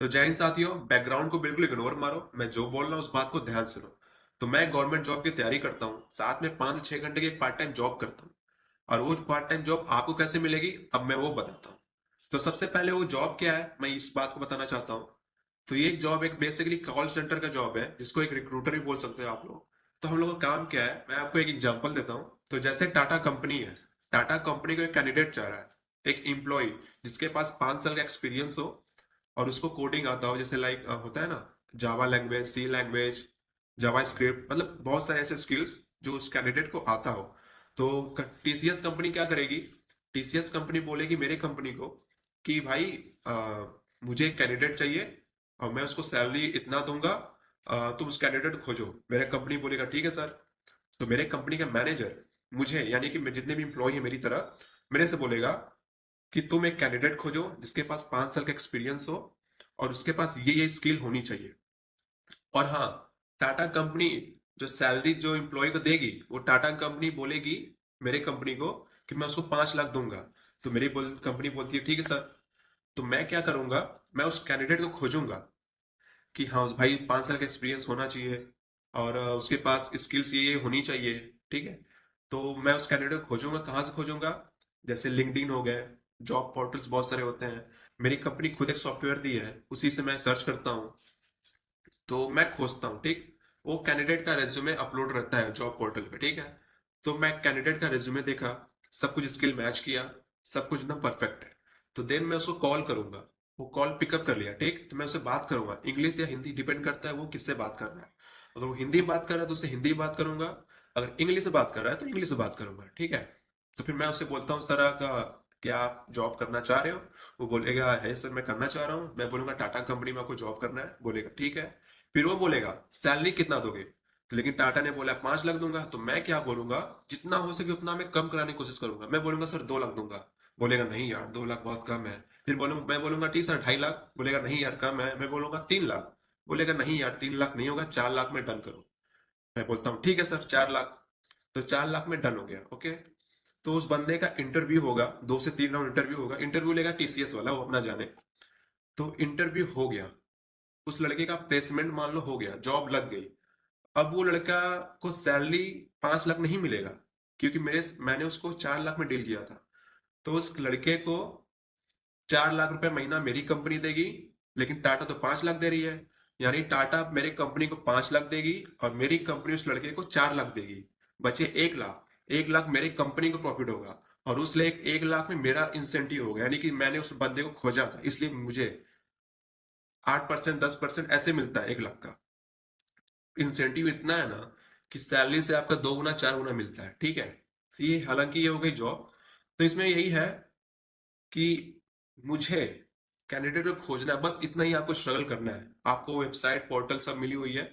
तो जय हिंद साथियों, बैकग्राउंड को बिल्कुल इग्नोर मारो। मैं जो बोल रहा हूँ उस बात को ध्यान सुनो। तो मैं गवर्नमेंट जॉब की तैयारी करता हूँ, साथ में 5 से 6 घंटे की एक पार्ट टाइम जॉब करता हूँ। और वो पार्ट टाइम जॉब आपको कैसे मिलेगी, अब मैं वो बताता हूँ। तो सबसे पहले वो जॉब क्या है, मैं इस बात को बताना चाहता हूँ। तो ये एक जॉब एक बेसिकली कॉल सेंटर का जॉब है, जिसको एक रिक्रूटर भी बोल सकते हो आप लोग। तो हम लोग का काम क्या है, मैं आपको एक एग्जांपल देता हूँ। तो जैसे टाटा कंपनी है, टाटा कंपनी को एक कैंडिडेट चाह रहा है, एक एम्प्लॉय जिसके पास 5 साल का एक्सपीरियंस हो और उसको कोडिंग आता हो। जैसे लाइक होता है ना, जावा लैंग्वेज, सी लैंग्वेज, जावा स्क्रिप्ट, मतलब बहुत सारे ऐसे स्किल्स जो उस कैंडिडेट को आता हो। तो टीसीएस कंपनी क्या करेगी, टीसीएस कंपनी बोलेगी मेरे कंपनी को कि भाई मुझे एक कैंडिडेट चाहिए और मैं उसको सैलरी इतना दूंगा, तुम उस कैंडिडेट को खोजो। मेरे कंपनी बोलेगा ठीक है सर। तो मेरे कंपनी का मैनेजर मुझे, यानी कि जितने भी इंप्लॉय है मेरी तरह, मेरे से बोलेगा कि तुम एक कैंडिडेट खोजो जिसके पास 5 साल का एक्सपीरियंस हो और उसके पास ये स्किल होनी चाहिए। और हाँ, टाटा कंपनी जो सैलरी जो एम्प्लॉय को देगी, वो टाटा कंपनी बोलेगी मेरे कंपनी को कि मैं उसको 5 लाख दूंगा। तो मेरी कंपनी बोलती है ठीक है सर। तो मैं क्या करूंगा, मैं उस कैंडिडेट को खोजूंगा कि हाँ उस भाई 5 साल का एक्सपीरियंस होना चाहिए और उसके पास स्किल्स ये होनी चाहिए। ठीक है। तो मैं उस कैंडिडेट को खोजूंगा, कहाँ से खोजूंगा, जैसे लिंक्डइन हो गए, जॉब पोर्टल्स बहुत सारे होते हैं। मेरी कंपनी खुद एक सॉफ्टवेयर दी है, उसी से मैं सर्च करता हूँ। तो मैं खोजता हूँ, ठीक। वो कैंडिडेट का रेज्यूमे अपलोड रहता है जॉब पोर्टल पे, ठीक है। तो मैं कैंडिडेट का रेज्यूमे देखा, सब कुछ स्किल मैच किया, सब कुछ एकदम परफेक्ट है। तो देन मैं उसको कॉल करूंगा। वो कॉल पिकअप कर लिया, ठीक। तो मैं उससे बात करूंगा, इंग्लिश या हिंदी डिपेंड करता है वो किससे बात कर रहा है। अगर वो हिंदी में बात कर रहा है तो उससे हिंदी बात करूंगा, अगर इंग्लिश से बात कर रहा है तो इंग्लिश से बात करूंगा, ठीक है। तो फिर मैं उससे बोलता हूँ सर का, क्या आप जॉब करना चाह रहे हो। वो बोलेगा है सर मैं करना चाह रहा हूँ। मैं बोलूंगा टाटा कंपनी में आपको जॉब करना है, बोलेगा ठीक है। फिर वो बोलेगा सैलरी कितना दोगे। तो लेकिन टाटा ने बोला 5 लाख दूंगा। तो मैं क्या बोलूंगा, जितना हो सके उतना मैं कम कराने की कोशिश करूंगा। मैं बोलूंगा सर 2 लाख दूंगा। बोलेगा नहीं यार 2 लाख बहुत कम है। फिर मैं बोलूंगा ठीक सर 2.5 लाख। बोलेगा नहीं यार कम है। मैं बोलूंगा 3 लाख। बोलेगा नहीं यार 3 लाख नहीं होगा, 4 लाख में डन करो। मैं बोलता हूँ ठीक है सर 4 लाख। तो 4 लाख में डन हो गया, ओके। तो उस बंदे का इंटरव्यू होगा, 2 से 3 राउंड इंटरव्यू होगा। इंटरव्यू लेगा टीसीएस वाला, वो अपना जाने। तो इंटरव्यू हो गया, उस लड़के का प्लेसमेंट मान लो हो गया, जॉब लग गई। अब वो लड़का को सैलरी 5 लाख नहीं मिलेगा, क्योंकि मैंने उसको 4 लाख में डील किया था। तो उस लड़के को 4 लाख रुपए महीना मेरी कंपनी देगी, लेकिन टाटा तो 5 लाख दे रही है। यानी टाटा मेरे कंपनी को 5 लाख देगी और मेरी कंपनी उस लड़के को 4 लाख देगी। बचे 1 लाख। 1 लाख मेरी कंपनी को प्रॉफिट होगा और उस 1 लाख में मेरा इंसेंटिव होगा, यानी कि मैंने उस बंदे को खोजा था, इसलिए मुझे 8%, 10% ऐसे मिलता है 1 लाख का। इंसेंटिव इतना है ना कि सैलरी से आपका 2 गुना 4 गुना मिलता है, ठीक है। तो ये हालांकि ये हो गई जॉब। तो इसमें यही है कि मुझे कैंडिडेट को खोजना है, बस इतना ही आपको स्ट्रगल करना है। आपको वेबसाइट पोर्टल सब मिली हुई है,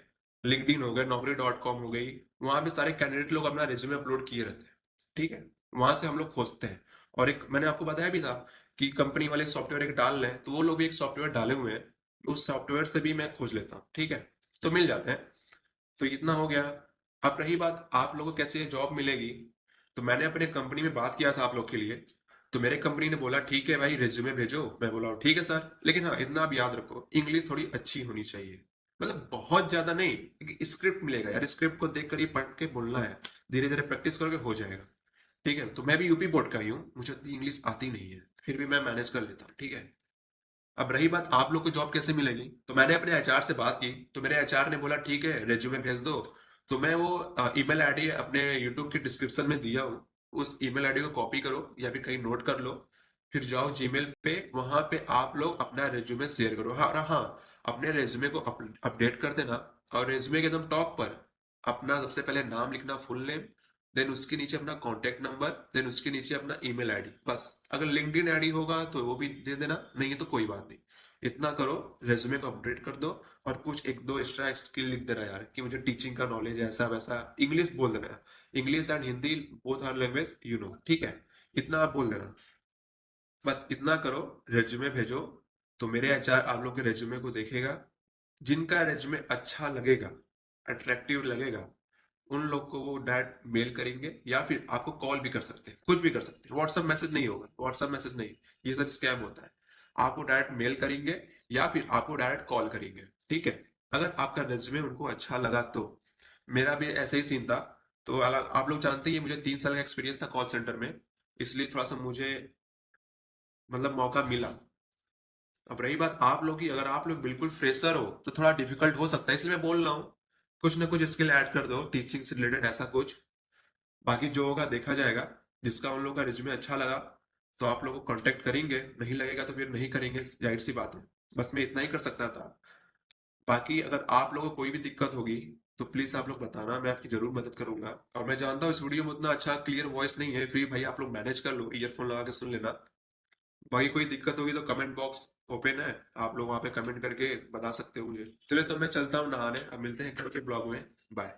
लिंक्डइन हो गया, नौकरी.com हो गई। वहां पे सारे कैंडिडेट लोग अपना रिज्यूमे अपलोड किए रहते हैं, ठीक है। वहां से हम लोग खोजते हैं। और एक मैंने आपको बताया भी था कि कंपनी वाले सॉफ्टवेयर एक डाल रहे हैं, तो वो लोग भी एक सॉफ्टवेयर डाले हुए हैं। उस सॉफ्टवेयर से भी मैं खोज लेता हूँ, ठीक है। तो मिल जाते हैं। तो इतना हो गया। अब रही बात आप लोगों को कैसे जॉब मिलेगी, तो मैंने अपने कंपनी में बात किया था आप लोग के लिए। तो मेरे कंपनी ने बोला ठीक है भाई रिज्यूमे भेजो। मैं बोला ठीक है सर, लेकिन हाँ इतना आप याद रखो, इंग्लिश थोड़ी अच्छी होनी चाहिए। मतलब बहुत ज्यादा नहीं, स्क्रिप्ट मिलेगा यार, स्क्रिप्ट को देख कर ही पढ़ के बोलना है। धीरे धीरे प्रैक्टिस करोगे हो जाएगा, ठीक है। तो मैं भी यूपी बोर्ड का ही हूँ, मुझे उतनी इंग्लिश आती नहीं है, फिर भी मैं मैनेज कर लेता हूँ, ठीक है। अब रही बात आप लोग को जॉब कैसे मिलेगी, तो मैंने अपने एचआर से बात की। तो मेरे एचआर ने बोला ठीक है रेज्यूमे भेज दो। तो मैं वो ईमेल आईडी अपने यूट्यूब के डिस्क्रिप्शन में दिया हूँ, उस ईमेल आईडी को कॉपी करो या फिर कहीं नोट कर लो। फिर जाओ जीमेल पे, वहां पे आप लोग अपना रेज्यूमे शेयर करो। हाँ हाँ, अपने रेज्यूमे को अपडेट कर देना। और रेज्यूमे के एकदम टॉप पर अपना सबसे पहले नाम लिखना, फुल नेम। देन उसके नीचे अपना कॉन्टेक्ट नंबर, देन उसके नीचे अपना ईमेल आईडी, बस। अगर लिंक्डइन आईडी होगा तो वो भी दे देना, नहीं है तो कोई बात नहीं। इतना करो, रेज्यूमे को अपडेट कर दो। और कुछ एक दो एक्स्ट्रा स्किल लिख देना यार, कि मुझे टीचिंग का नॉलेज है ऐसा वैसा। इंग्लिश बोल देना, English and Hindi both are language you know, ठीक है। इतना आप बोल देना, बस इतना करो। रेज्यूमे भेजो। तो मेरे एचआर आप लोग के रेज्यूमे को देखेगा। जिनका रेज्यूमे अच्छा लगेगा, अट्रैक्टिव लगेगा, उन लोग को वो डायरेक्ट मेल करेंगे या फिर आपको कॉल भी कर सकते हैं, कुछ भी कर सकते हैं। व्हाट्सएप मैसेज नहीं होगा, व्हाट्सएप मैसेज नहीं, ये सब स्कैम होता है। आपको डायरेक्ट मेल करेंगे या फिर आपको डायरेक्ट कॉल करेंगे। ठीक है, अगर आपका रिज्यूमे उनको अच्छा लगा तो। मेरा भी ऐसा ही सीन था। तो आप लोग जानते ही हैं, मुझे 3 साल का एक्सपीरियंस था कॉल सेंटर में, इसलिए थोड़ा सा मुझे मतलब मौका मिला। अब रही बात आप लोग की, अगर आप लोग बिल्कुल फ्रेशर हो तो थोड़ा डिफिकल्ट हो सकता है, इसलिए मैं बोल रहा हूँ कुछ ना कुछ स्किल ऐड कर दो टीचिंग से रिलेटेड, ऐसा कुछ। बाकी जो होगा देखा जाएगा। जिसका उन लोगों का रिज्यूमे अच्छा लगा तो आप लोगों को कांटेक्ट करेंगे, नहीं लगेगा तो फिर नहीं करेंगे, जाहिर सी बात है। बस मैं इतना ही कर सकता था। बाकी अगर आप लोगों को कोई भी दिक्कत होगी तो प्लीज आप लोग बताना, मैं आपकी जरूर मदद करूंगा। और मैं जानता हूँ इस वीडियो में उतना अच्छा क्लियर वॉइस नहीं है, फिर भाई आप लोग मैनेज कर लो, ईयरफोन लगा के सुन लेना। बाकी कोई दिक्कत होगी तो कमेंट बॉक्स ओपन है, आप लोग वहां पे कमेंट करके बता सकते हो मुझे। चलिए तो मैं चलता हूँ नहाने, अब मिलते हैं कल के ब्लॉग में। बाय।